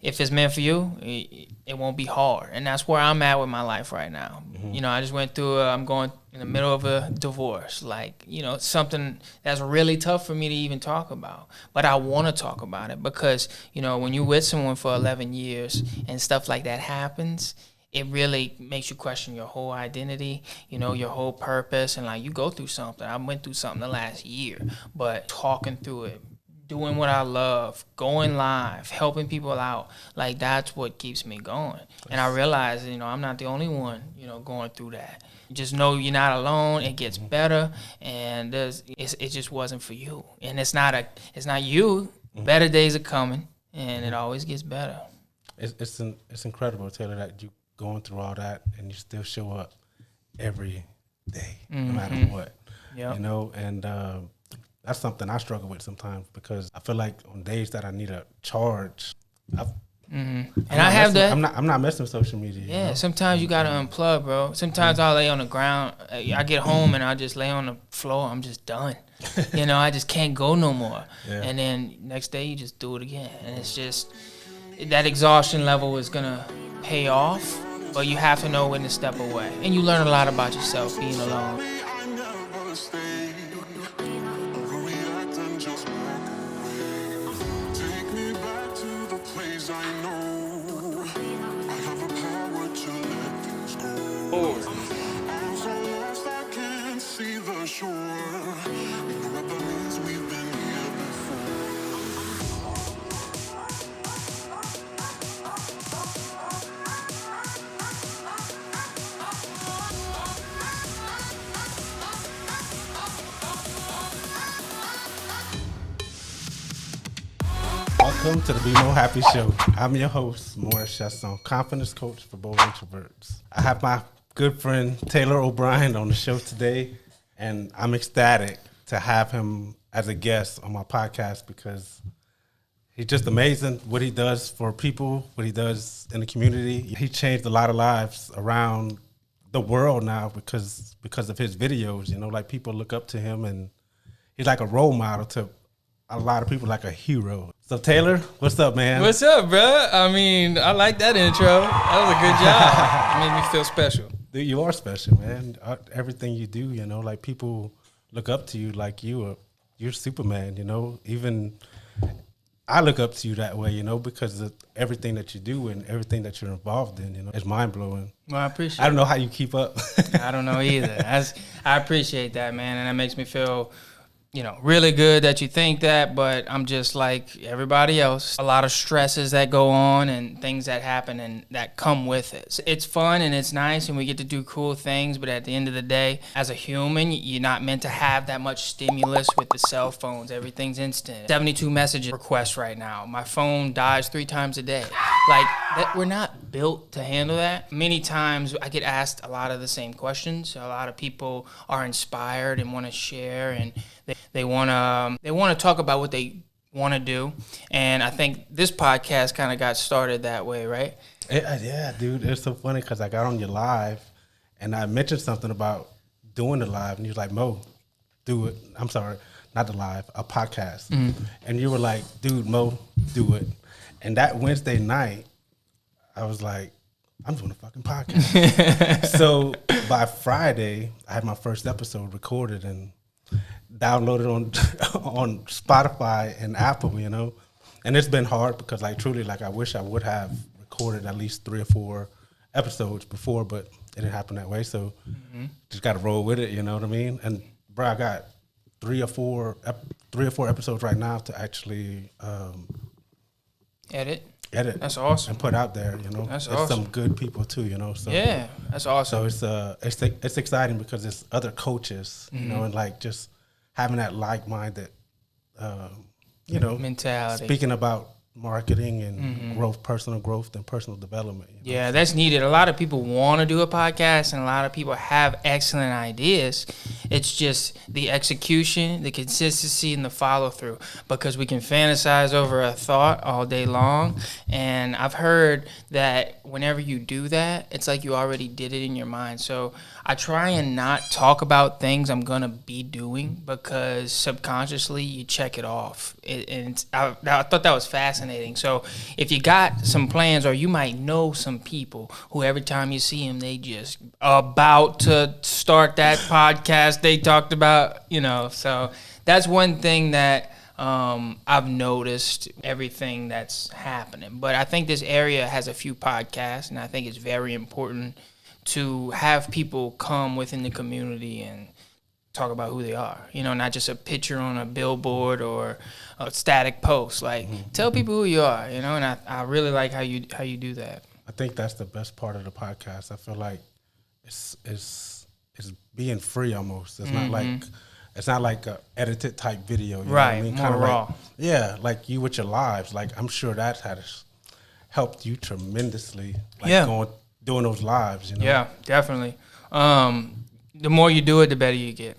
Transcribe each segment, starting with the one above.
if it's meant for you, it won't be hard. And that's where I'm at with my life right now. You know, I just went through, I'm going in the middle of a divorce. Like, you know, it's something that's really tough for me to even talk about. But I want to talk about it because, you know, when you're with someone for 11 years and stuff like that happens, it really makes you question your whole identity, you know, your whole purpose. And, like, you go through something. I went through something the last year. But talking through it, doing what I love, going live, helping people out, like, that's what keeps me going. And I realize, you know, I'm not the only one, you know, going through that. Just know you're not alone. It gets better, and it just wasn't for you. And it's not you. Better days are coming, and it always gets better. It's incredible, Taylor, that you going through all that and you still show up every day, no matter what. Yep. You know, and that's something I struggle with sometimes because I feel like on days that I need a charge, And I have that. I'm not messing with social media. Yeah, you know? sometimes you gotta unplug, bro. Sometimes I'll lay on the ground. I get home and I just lay on the floor. I'm just done. You know, I just can't go no more. Yeah. And then next day you just do it again, and it's just that exhaustion level is gonna pay off. But you have to know when to step away, and you learn a lot about yourself being alone. Welcome to the BEMOHAPPY show. I'm your host, Morris Chasson, confidence coach for bold introverts. I have my good friend Taylor O'Brien on the show today, and I'm ecstatic to have him as a guest on my podcast because he's just amazing what he does for people, what he does in the community. He changed a lot of lives around the world now because of his videos. You know, like people look up to him, and he's like a role model to a lot of people, like a hero. So Taylor, what's up, man? What's up, bro? I mean, I like that intro. That was a good job. It made me feel special. Dude, you are special, man. Everything you do, you know, like people look up to you like you're Superman, you know. Even I look up to you that way, you know, because of everything that you do and everything that you're involved in, you know. It's mind-blowing. Well, I appreciate I don't know how you keep up. I don't know either. I appreciate that, man, and that makes me feel, you know, really good that you think that, but I'm just like everybody else. A lot of stresses that go on and things that happen and that come with it. It's fun and it's nice and we get to do cool things, but at the end of the day, as a human, you're not meant to have that much stimulus with the cell phones. Everything's instant. 72 message requests right now. My phone dies 3 times a day. Like, we're not built to handle that. Many times I get asked a lot of the same questions. A lot of people are inspired and want to share, and they want to talk about what they want to do. And I think this podcast kind of got started that way, right? Yeah, dude. It's so funny because I got on your live and I mentioned something about doing the live, and you was like, Mo, do it. I'm sorry, not the live, a podcast. And you were like, dude, Mo, do it. And that Wednesday night, I was like, I'm doing a fucking podcast. So by Friday, I had my first episode recorded and downloaded on Spotify and Apple, you know. And it's been hard because, like, truly, like, I wish I would have recorded at least 3 or 4 episodes before, but it didn't happen that way. So just got to roll with it, you know what I mean? And bro, I got 3 or 4 episodes right now to actually Edit. That's awesome. And put out there, you know. That's it's awesome. some good people too, you know. So Yeah, that's awesome. So it's exciting because it's other coaches, you know, and like just having that like-minded, you know, mentality. Speaking about marketing and growth, personal growth and personal development. You know? Yeah, that's needed. A lot of people want to do a podcast, and a lot of people have excellent ideas. It's just the execution, the consistency, and the follow-through, because we can fantasize over a thought all day long. And I've heard that whenever you do that, it's like you already did it in your mind. So I try and not talk about things I'm gonna be doing because subconsciously you check it off. I thought that was fascinating. So if you got some plans, or you might know some people who every time you see them, they just about to start that podcast they talked about, So that's one thing that I've noticed everything that's happening. But I think this area has a few podcasts, and I think it's very important to have people come within the community and talk about who they are, not just a picture on a billboard or a static post. Like, tell people who you are, and I really like how you do that. I think that's the best part of the podcast. I feel like it's being free almost. It's not like a edited type video, you know what I mean? More raw. Like you with your lives. Like, I'm sure that has helped you tremendously. Doing those lives, Yeah, definitely. The more you do it, the better you get.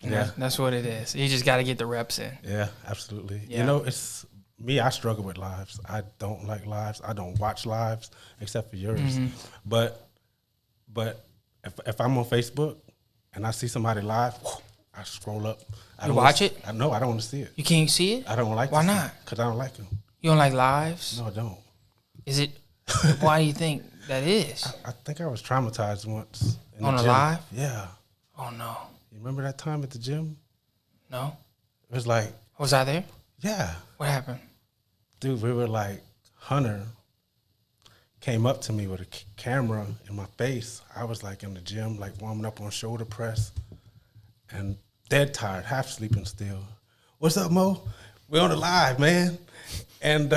That's what it is. You just got to get the reps in. Yeah, absolutely. Yeah. It's me. I struggle with lives. I don't like lives. I don't watch lives except for yours. But if I'm on Facebook and I see somebody live, I scroll up. You watch it? I know. I don't want to see it. You can't see it? I don't like. Why not? Because I don't like them. You don't like lives? No, I don't. Is it? Why do you think that is? I think I was traumatized once. On a live? Yeah. Oh, no. You remember that time at the gym? No. It was like. Was I there? Yeah. What happened? Dude, we were like, Hunter came up to me with a camera in my face. I was like in the gym, like warming up on shoulder press and dead tired, half sleeping still. What's up, Mo? We're on the live, man. And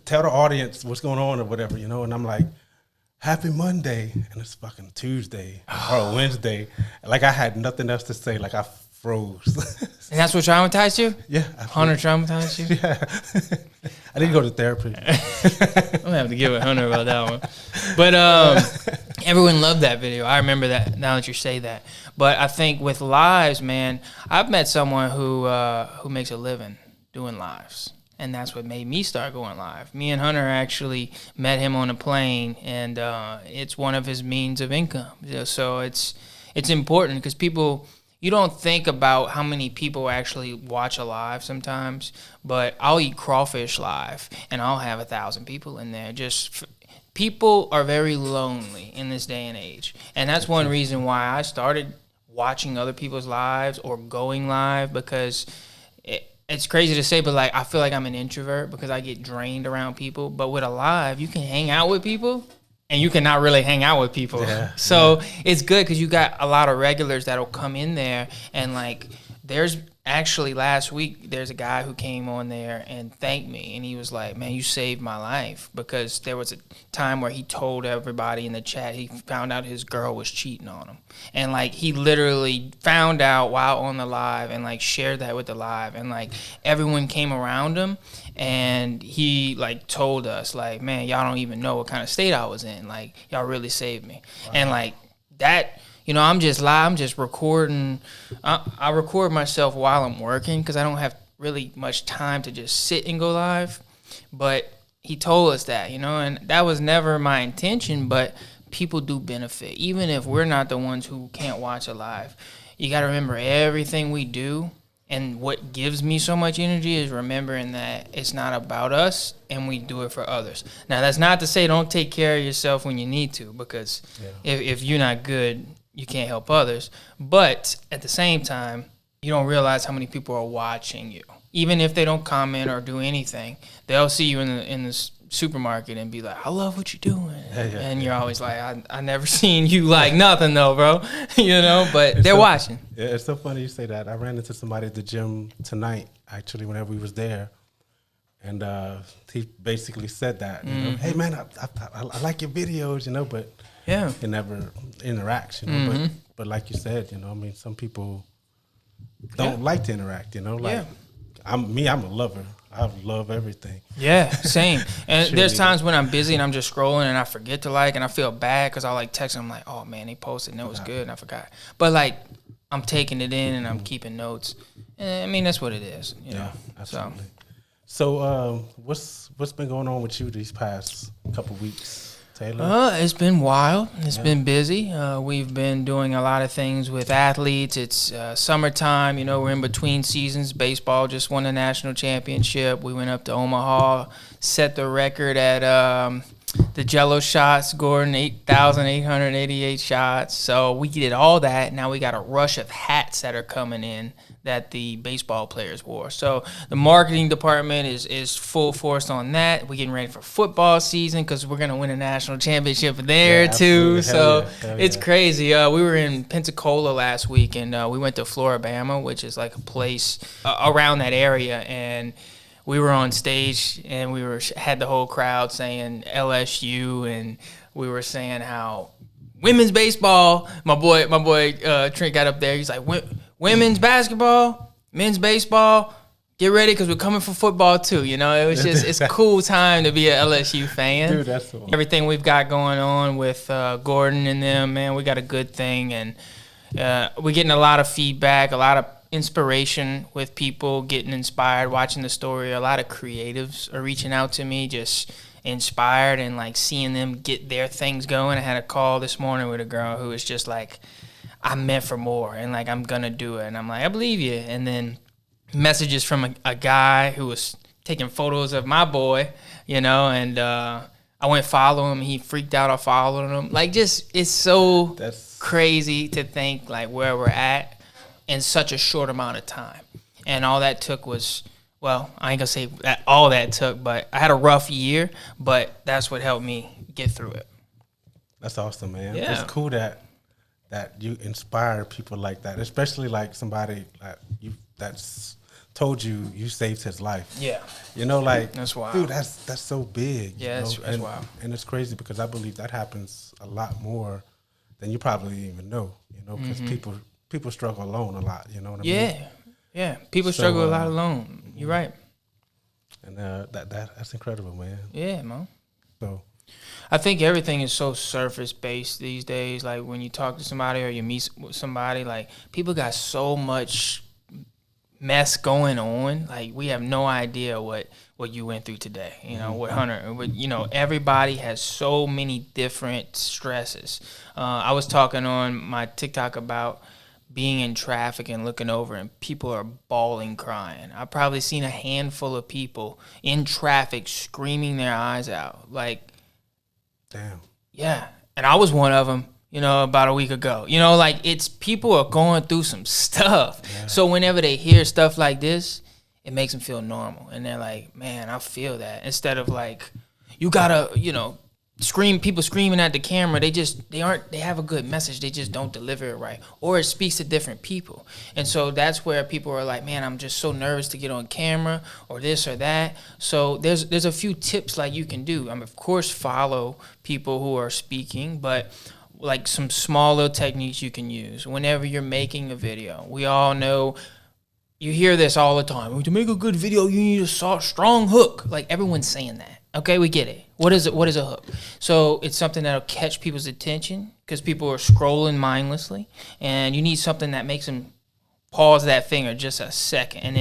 tell the audience what's going on or whatever, and I'm like, happy Monday. And it's fucking Tuesday or Wednesday. Like, I had nothing else to say. Like, I froze. And that's what traumatized you? Yeah. Hunter traumatized you? Yeah. I need to go to therapy. I'm going to have to give it Hunter about that one. But everyone loved that video. I remember that now that you say that. But I think with lives, man, I've met someone who makes a living doing lives. And that's what made me start going live. Me and Hunter actually met him on a plane, and it's one of his means of income. So it's important because people, you don't think about how many people actually watch a live sometimes, but I'll eat crawfish live, and I'll have 1,000 people in there. People are very lonely in this day and age, and that's one reason why I started watching other people's lives or going live, because it's crazy to say, but like, I feel like I'm an introvert because I get drained around people. But with a live, you can hang out with people, and you cannot really hang out with people. Yeah, so it's good because you got a lot of regulars that'll come in there. And like, there's actually last week, there's a guy who came on there and thanked me. And he was like, man, you saved my life, because there was a time where he told everybody in the chat he found out his girl was cheating on him. And like, he literally found out while on the live and like shared that with the live. And like, everyone came around him. And he like told us like, man, y'all don't even know what kind of state I was in. Like, y'all really saved me. Wow. And like that, I'm just live. I'm just recording. I record myself while I'm working because I don't have really much time to just sit and go live. But he told us that, and that was never my intention. But people do benefit, even if we're not the ones who can't watch it live. You got to remember, everything we do. And what gives me so much energy is remembering that it's not about us, and we do it for others. Now, that's not to say don't take care of yourself when you need to, because if you're not good, you can't help others. But at the same time, you don't realize how many people are watching you. Even if they don't comment or do anything, they'll see you in the supermarket and be like, I love what you're doing. And you're always like, I never seen you like nothing though, bro. But they're watching. Yeah, it's so funny you say that. I ran into somebody at the gym tonight, actually, whenever we was there. And he basically said that, hey man, I like your videos, but it never interacts, but like you said, some people don't like to interact, I'm a lover. I love everything. Yeah, same. And there's times when I'm busy and I'm just scrolling and I forget to like, and I feel bad because I like text them like, oh man, they posted and it was good and I forgot. But like, I'm taking it in and I'm keeping notes. And, I mean, that's what it is. Yeah, absolutely. So what's been going on with you these past couple weeks? Taylor? It's been wild. It's been busy. We've been doing a lot of things with athletes. It's summertime. You know, we're in between seasons. Baseball just won the national championship. We went up to Omaha, set the record at the Jello shots. Gordon, 8,888 shots. So we did all that. Now we got a rush of hats that are coming in that the baseball players wore. So the marketing department is full force on that. We're getting ready for football season because we're going to win a national championship there too. So it's crazy. We were in Pensacola last week, and we went to Floribama, which is like a place around that area, and we were on stage and had the whole crowd saying LSU, and we were saying how women's baseball, my boy Trent got up there. He's like, women's basketball, men's baseball, get ready because we're coming for football too. You know, it was just, it's a cool time to be an LSU fan. Dude, that's cool. Everything we've got going on with Gordon and them, man, we got a good thing. And we're getting a lot of feedback, a lot of inspiration with people getting inspired, watching the story. A lot of creatives are reaching out to me, just inspired and like seeing them get their things going. I had a call this morning with a girl who was just like, I'm meant for more, and like I'm gonna do it. And I'm like, I believe you. And then messages from a guy who was taking photos of my boy, you know, and I went follow him. He freaked out. I followed him. Like, just it's so crazy to think like where we're at in such a short amount of time. And all that took was, well, I ain't gonna say that all that took, but I had a rough year, but that's what helped me get through it. That's awesome, man. Yeah. It's cool that you inspire people like that, especially like somebody that's told you saved his life. Yeah. You know, like, that's wild. Dude, that's so big. Yeah, you know? that's wild. And it's crazy because I believe that happens a lot more than you probably even know, you know, because people struggle alone a lot, you know what I mean? Yeah. People struggle a lot alone. You're right. And that's incredible, man. Yeah, man. So I think everything is so surface based these days. Like when you talk to somebody or you meet somebody, like people got so much mess going on. Like we have no idea what you went through today. You know, with Hunter. You know, everybody has so many different stresses. I was talking on my TikTok about being in traffic and looking over and people are bawling, crying. I've probably seen a handful of people in traffic screaming their eyes out. Like, damn. Yeah. And I was one of them, you know, about a week ago. You know, like it's people are going through some stuff. Yeah. So whenever they hear stuff like this, it makes them feel normal. And they're like, man, I feel that. Instead of like, you gotta, you know, people screaming at the camera. They have a good message. They just don't deliver it right. Or it speaks to different people. And so that's where people are like, man, I'm just so nervous to get on camera or this or that. So there's a few tips like you can do. Of course, follow people who are speaking, but like some small little techniques you can use whenever you're making a video. We all know, you hear this all the time. To make a good video, you need a strong hook. Like everyone's saying that. Okay, we get it. What is it? What is a hook? So it's something that'll catch people's attention because people are scrolling mindlessly, and you need something that makes them pause that finger just a second. And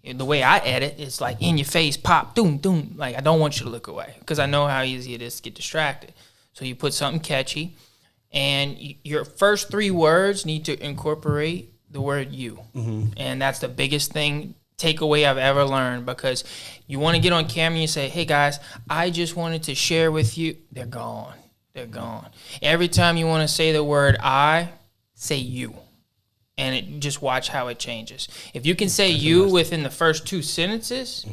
then the way I edit is like in your face, pop, doom, doom. Like I don't want you to look away because I know how easy it is to get distracted. So you put something catchy, and your first 3 words need to incorporate the word you, and that's the biggest takeaway I've ever learned, because you want to get on camera and you say, hey guys, I just wanted to share with you. They're gone. Every time you want to say the word I, say you. And just watch how it changes. If you can say you within the first 2 sentences,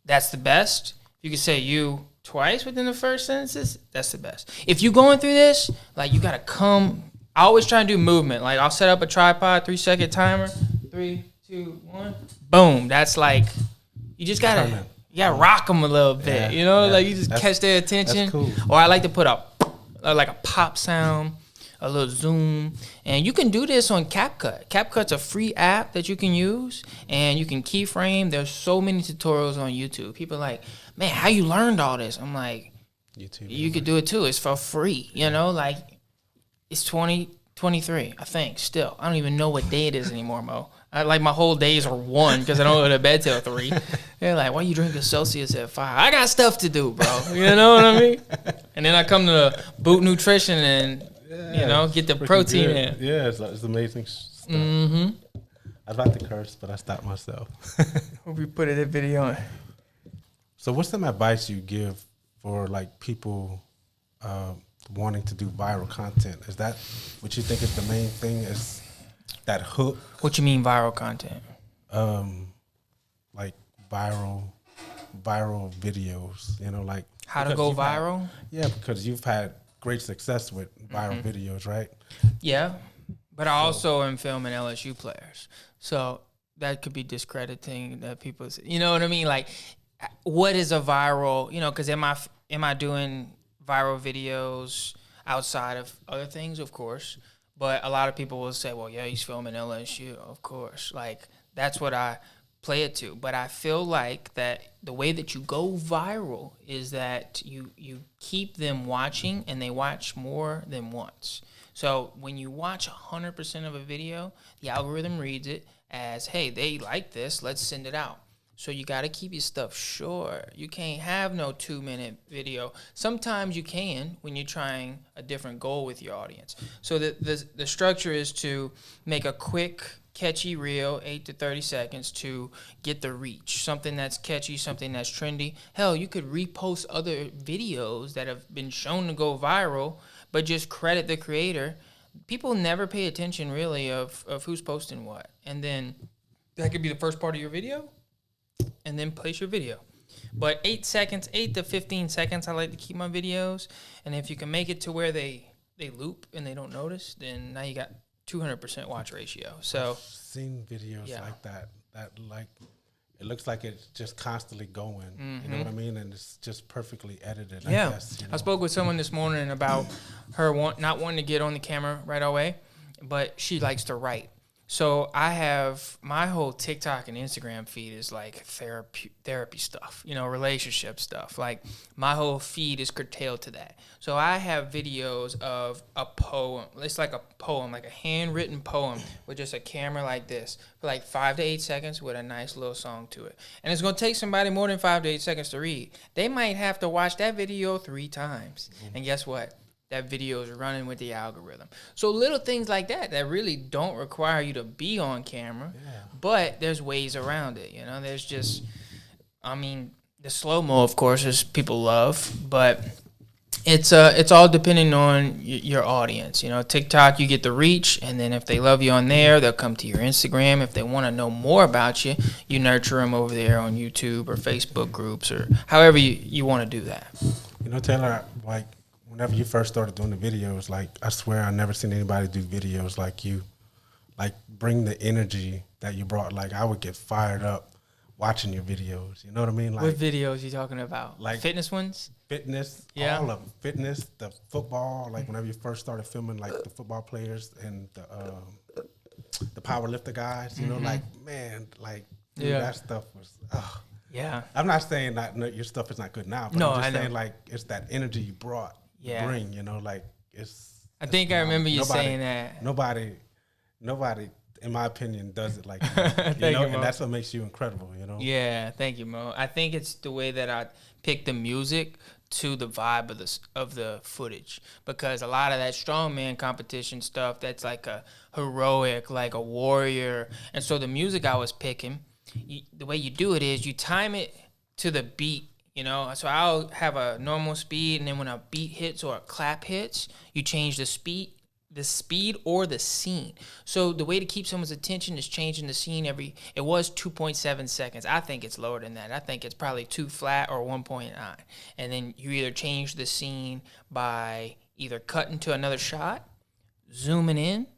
that's the best. If you can say you twice within the first sentences, that's the best. If you're going through this, like you got to come. I always try and do movement. Like I'll set up a tripod, 3-second timer, 3, 2, 1, boom. That's like, you just gotta rock them a little bit, you know, like you just catch their attention. That's cool. Or I like to put like a pop sound, a little zoom, and you can do this on CapCut. CapCut's a free app that you can use, and you can keyframe. There's so many tutorials on YouTube. People are like, man, how you learned all this? I'm like, YouTube. You could do it too. It's for free, you know, like it's 2023, I think, still. I don't even know what day it is anymore, Mo. Like my whole days are 1 because I don't go to bed till 3. They're like, "Why you drinking Celsius at 5?" I got stuff to do, bro. You know what I mean? And then I come to Boot Nutrition and get the protein in. Yeah, it's amazing stuff. I was about to curse, but I stopped myself. Hope we put it in video on. So, what's some advice you give for like people wanting to do viral content? Is that what you think is the main thing? Is that hook? What you mean viral content? Like viral videos. Like how to go viral? Because you've had great success with viral videos, right? Yeah, but I also am filming LSU players, so that could be discrediting that people say. You know what I mean? Like, what is a viral? Because am I doing viral videos outside of other things? Of course. But a lot of people will say, well, yeah, he's filming LSU, of course. Like, that's what I play it to. But I feel like that the way that you go viral is that you keep them watching, and they watch more than once. So when you watch 100% of a video, the algorithm reads it as, hey, they like this, let's send it out. So you got to keep your stuff short. You can't have no 2-minute video. Sometimes you can when you're trying a different goal with your audience. So the structure is to make a quick, catchy reel, 8 to 30 seconds, to get the reach. Something that's catchy, something that's trendy. Hell, you could repost other videos that have been shown to go viral, but just credit the creator. People never pay attention really of who's posting what. And then that could be the first part of your video, and then place your video. But 8 to 15 seconds, I like to keep my videos. And if you can make it to where they loop and they don't notice, then now you got 200% watch ratio. So I've seen videos like that like it looks like it's just constantly going. You know what I mean? And it's just perfectly edited. I guess, I spoke with someone this morning about her not wanting to get on the camera right away, but she likes to write. So I have my whole TikTok and Instagram feed is like therapy stuff, relationship stuff. Like my whole feed is curtailed to that. So I have videos of a poem. It's like a poem, like a handwritten poem with just a camera like this for like 5 to 8 seconds with a nice little song to it. And it's going to take somebody more than 5 to 8 seconds to read. They might have to watch that video 3 times. And guess what? That video is running with the algorithm. So little things like that really don't require you to be on camera, but there's ways around it. There's just, the slow-mo, of course, is people love, but it's all depending on your audience. TikTok, you get the reach, and then if they love you on there, they'll come to your Instagram. If they want to know more about you, you nurture them over there on YouTube or Facebook groups or however you want to do that. Taylor, like, whenever you first started doing the videos, like, I swear I never seen anybody do videos like you. Like, bring the energy that you brought. Like, I would get fired up watching your videos. You know what I mean? Like, what videos you talking about? Like fitness ones? Fitness, all of them. Fitness, the football. Like, whenever you first started filming, like, the football players and the power lifter guys. Like, man, like, dude, that stuff was, Yeah. I'm not saying that your stuff is not good now, but I'm just saying, like, it's that energy you brought. Bring, like, it's. I think I remember you saying that. Nobody, in my opinion, does it like that. Thank you, and that's what makes you incredible. Yeah, thank you, Mo. I think it's the way that I pick the music to the vibe of the footage, because a lot of that strongman competition stuff, that's like a heroic, like a warrior, and so the music I was picking, the way you do it is you time it to the beat. So I'll have a normal speed, and then when a beat hits or a clap hits, you change the speed or the scene. So the way to keep someone's attention is changing the scene it was 2.7 seconds. I think it's lower than that. I think it's probably 2 flat or 1.9. And then you either change the scene by either cutting to another shot, zooming in,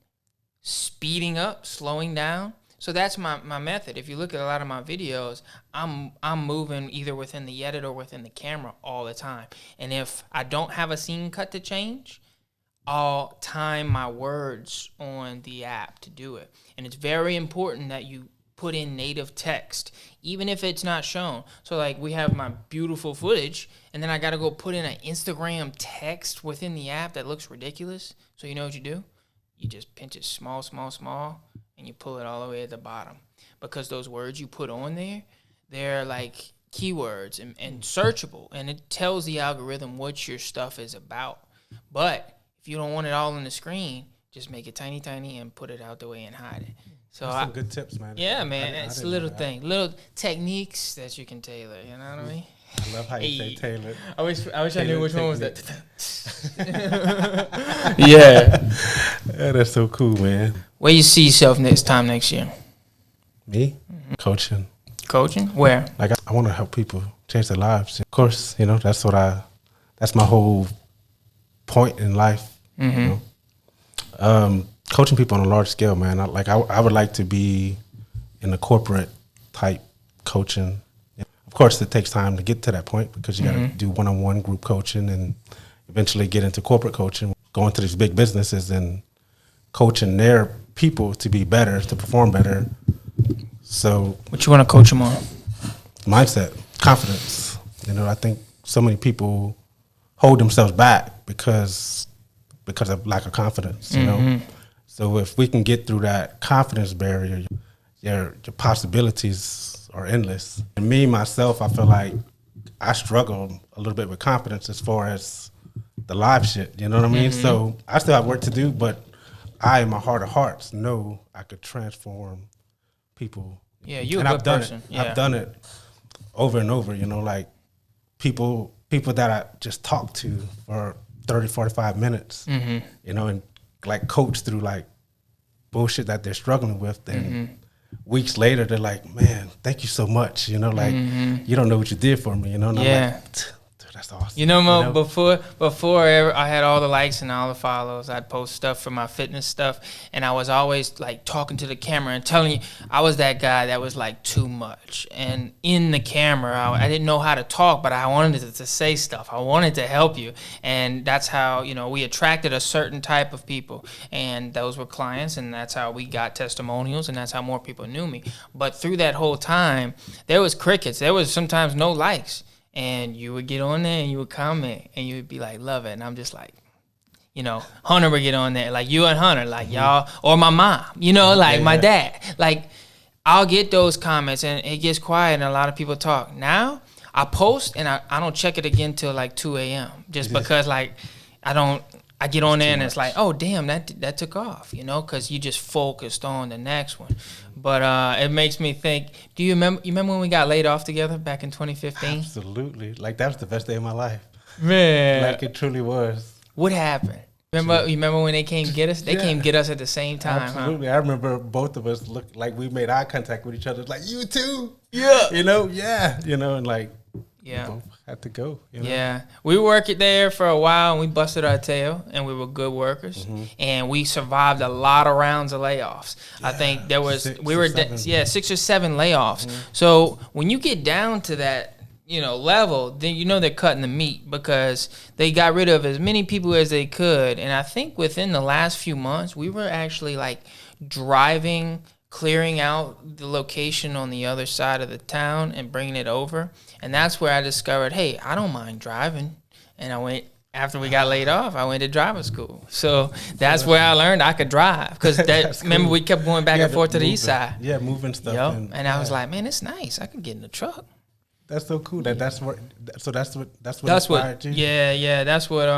speeding up, slowing down. So that's my method. If you look at a lot of my videos, I'm moving either within the edit or within the camera all the time. And if I don't have a scene cut to change, I'll time my words on the app to do it. And it's very important that you put in native text, even if it's not shown. So like we have my beautiful footage, and then I got to go put in an Instagram text within the app that looks ridiculous. So you know what you do? You just pinch it small, and you pull it all the way at the bottom, because those words you put on there, they're like keywords and searchable, and it tells the algorithm what your stuff is about. But if you don't want it all on the screen, just make it tiny and put it out the way and hide it. So That's some good tips, man. Yeah, man. It's a little thing, little techniques that you can tailor. You know what I mean? I love how you say tailored. I wish I knew which one was that. Yeah, that's so cool, man. Where you see yourself next year? Me? Coaching. Coaching? Where? Like, I want to help people change their lives. Of course, that's my whole point in life. Coaching people on a large scale, man. I would like to be in a corporate type coaching. Of course, it takes time to get to that point, because you got to do one-on-one group coaching and eventually get into corporate coaching, going to these big businesses and coaching their people to be better, to perform better. So, what you want to coach them on? Mindset, confidence. I think so many people hold themselves back because of lack of confidence. So if we can get through that confidence barrier, your possibilities are endless. And me, myself, I feel like I struggle a little bit with confidence as far as the live shit. You know what I mean? So I still have work to do, but I, in my heart of hearts, know I could transform people. Yeah, you're a good person. I've done it over and over, like people that I just talk to for 30, 45 minutes, and like coach through like bullshit that they're struggling with. Then weeks later, they're like, man, thank you so much. You don't know what you did for me, And I'm like, dude, that's awesome. Mo, before I had all the likes and all the follows, I'd post stuff for my fitness stuff, and I was always like talking to the camera and telling you I was that guy that was like too much. And in the camera, I didn't know how to talk, but I wanted to say stuff. I wanted to help you, and that's how we attracted a certain type of people, and those were clients, and that's how we got testimonials, and that's how more people knew me. But through that whole time, there was crickets. There was sometimes no likes. And you would get on there and you would comment and you would be like, love it. And I'm just like, Hunter would get on there, like you and Hunter, like y'all, or my mom, my dad. Like, I'll get those comments and it gets quiet and a lot of people talk. Now, I post and I don't check it again till like 2 a.m. just because like I get on there and it's like, oh, damn, that took off, because you just focused on the next one. But it makes me think, do you remember when we got laid off together back in 2015? Absolutely. Like, that was the best day of my life. Man. Like, it truly was. What happened? You remember when they came get us? They came get us at the same time. Absolutely. Huh? I remember both of us looked like we made eye contact with each other. Like, you too? Yeah. And like, yeah. We both had to go. Yeah. We worked it there for a while and we busted our tail and we were good workers. And we survived a lot of rounds of layoffs. Yeah. I think there was 6 or 7 layoffs. So when you get down to that, level, then they're cutting the meat because they got rid of as many people as they could. And I think within the last few months, we were actually like driving, clearing out the location on the other side of the town and bringing it over. And that's where I discovered, hey, I don't mind driving. And after we got laid off, I went to driving school. So that's where I learned I could drive. Because remember, we kept going back and forth to the east side. Yeah, moving stuff. And I was like, man, it's nice. I can get in the truck. That's so cool. That's what inspired you. Yeah. That's what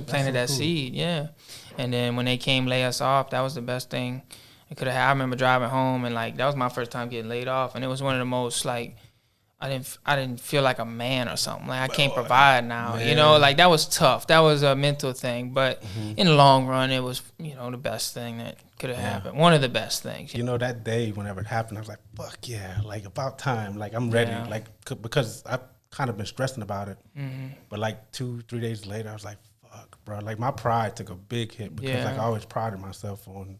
planted that cool. seed. Yeah. And then when they came lay us off, that was the best thing it could have had. I remember driving home and like that was my first time getting laid off, and it was one of the most like I didn't feel like a man or something. Like I can't provide now. Man. Like that was tough. That was a mental thing. But in the long run, it was the best thing that could have happened. One of the best things. That day whenever it happened, I was like, fuck yeah, like about time. Like I'm ready. Yeah. Like because I've kind of been stressing about it. But like 2-3 days later, I was like, fuck, bro. Like my pride took a big hit because like I always prided myself on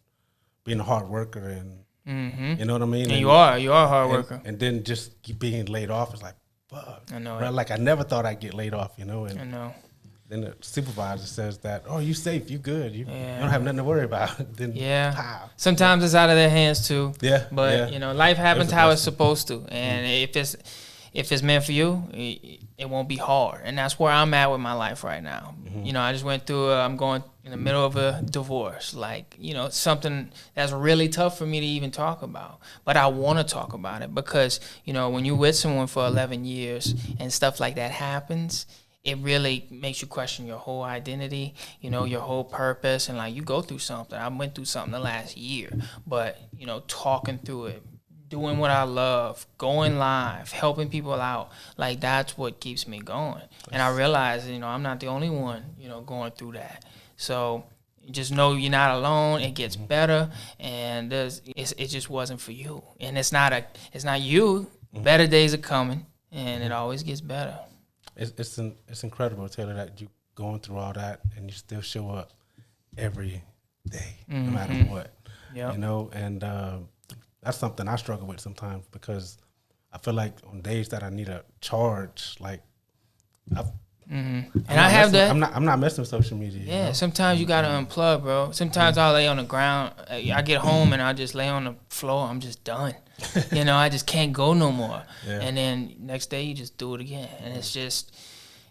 being a hard worker and you know what I mean? And you are a hard worker. And then just keep being laid off is like, fuck. I know. Bro, like I never thought I'd get laid off, And I know. Then the supervisor says that, oh, you safe, you good. You don't have nothing to worry about. Then pow. Sometimes it's out of their hands too. Yeah. But life happens how it's supposed to. And if it's meant for you, it won't be hard. And that's where I'm at with my life right now. I just went through I'm going in the middle of a divorce, like, you know, something that's really tough for me to even talk about. But I want to talk about it because, you know, when you're with someone for 11 years and stuff like that happens, it really makes you question your whole identity, you know, your whole purpose. And like, you go through something. I went through something the last year, but, you know, talking through it, doing what I love, going live, helping people out, like, that's what keeps me going. And I realize, you know, I'm not the only one, you know, going through that. So just know you're not alone. It gets better, and it just wasn't for you. And it's not you. Better days are coming, and it always gets better. It's incredible, Taylor, that you going through all that and you still show up every day, no matter what. Yep. You know, and that's something I struggle with sometimes because I feel like on days that I need a charge, like And I have that. I'm not messing with social media. Yeah, you know? sometimes you gotta unplug, bro. Sometimes I lay on the ground. I get home and I just lay on the floor. I'm just done. You know, I just can't go no more. Yeah. And then next day you just do it again, and it's just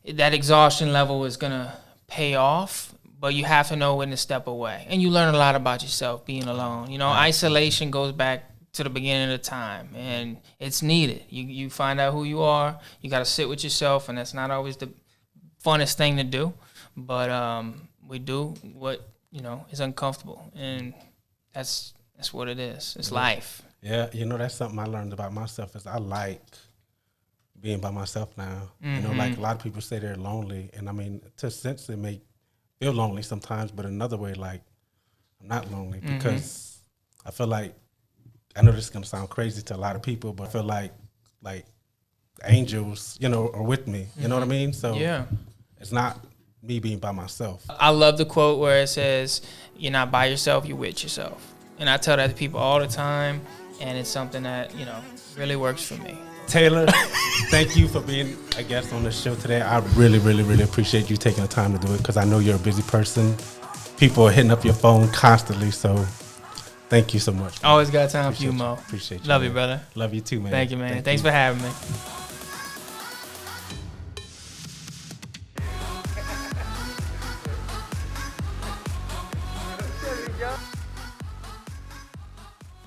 that exhaustion level is gonna pay off. But you have to know when to step away, and you learn a lot about yourself being alone. You know, isolation goes back to the beginning of the time, and it's needed. You find out who you are. You got to sit with yourself, and that's not always the funnest thing to do, but we do what, you know, is uncomfortable, and that's what it is. It's life. Yeah, you know, that's something I learned about myself is I like being by myself now. You know, like a lot of people say they're lonely, and I mean, to a sense, it may feel lonely sometimes, but another way, like, I'm not lonely because I feel like, I know this is gonna sound crazy to a lot of people, but I feel like angels, you know, are with me. You know what I mean? So Yeah. it's not me being by myself. I love the quote where it says, "You're not by yourself, you're with yourself." And I tell that to people all the time, and it's something that, you know, really works for me. Taylor, thank you for being a guest on the show today. I really, really, really appreciate you taking the time to do it because I know you're a busy person. People are hitting up your phone constantly, so thank you so much. Always got time for you, Mo. Appreciate you. Love you, man. brother. Love you too, man. Thank you, man. Thanks for having me.